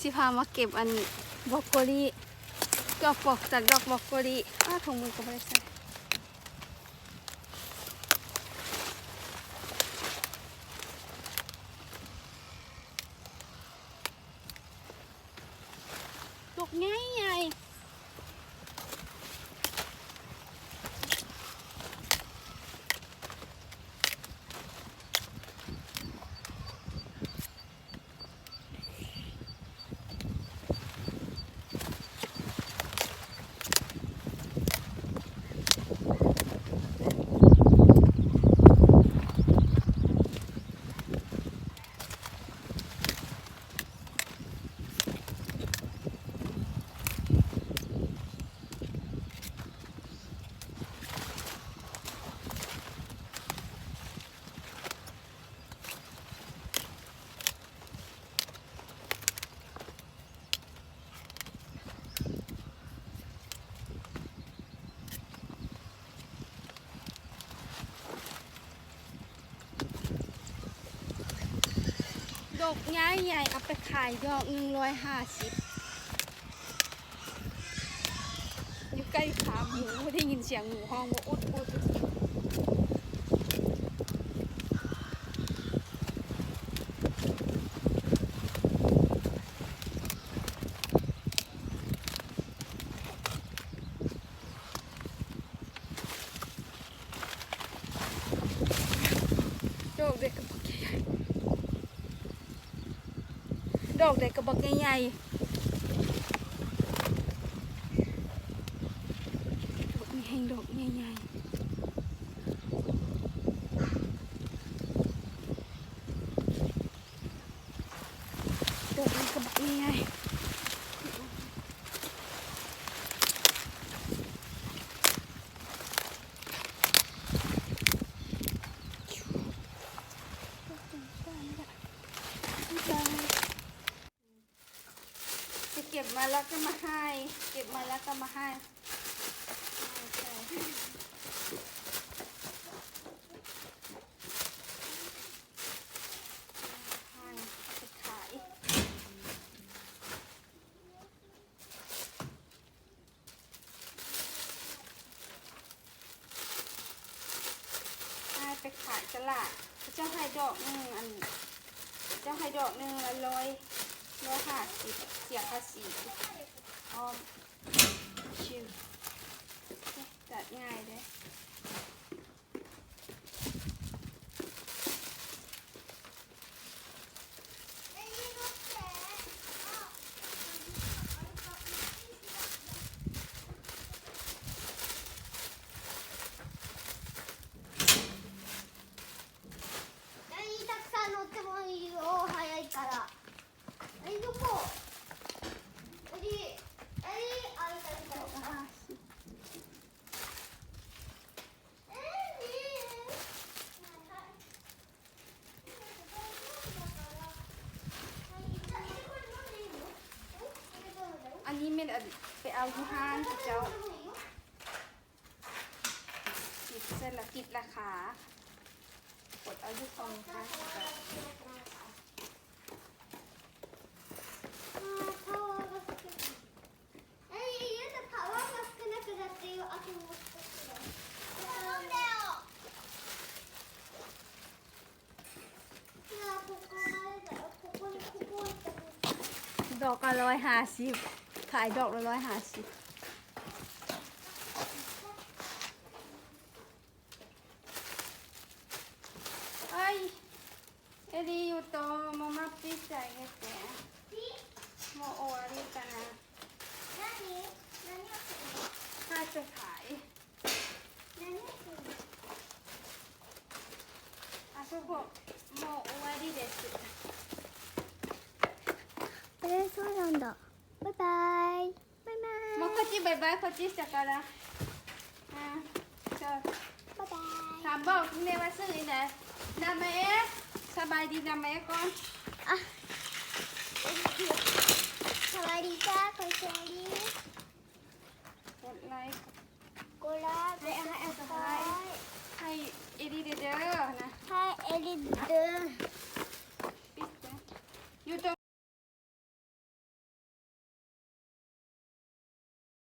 สิพามาเก็บอันบรอกโคลีดอกปอกจากดอกบรอกโคลีถุงมือก็ไม่ได้ใส่ดอกง่ายใหญ่ดอกใหญ่ๆเอาไปขายดอก150อยู่ใกล้ขาหมูได้ยินเสียงหมูห้องว่าอุดอุดดอกเด็กกระบอกใหญ่ดอกเด็กกระบอกใหญ่มีแห้งดอกใหญ่ดอกเด็กกระบอกใหญ่เก็บมาแล้วก็มาให้เก็บมาแล้วก็มาให้ขายไปขายตลาดเจ้าให้ดอกนึงเจ้าให้ดอกนึงละ150เสียภาษีอ้อมชิวจัดง่ายเลยอันนี้ไม่ไปเอาที่ห้างเจ้าติดเส้นละติดราคากดเอาที่ฟองค่ะดอกละ150ขายดอกละ150เอ้ยเอดีอยู่โตมาปิดใจกันแต่โมโออะไรกันนะถ้าจะขายあそこもう終わりですそうなんだ。バイバイ。バイバイ。もうこっちバイバイこっちしたからそうバイバイ。ถามบอกแม่ว่าซื้อไหนดำไหมสบายดีดำไหมก่อนあ、かわりか、こっちに。กดไลค์ こら、ให้เอดีเด้อนะ はい、エリドゥ。ปิดจ้ะอยู่ตรง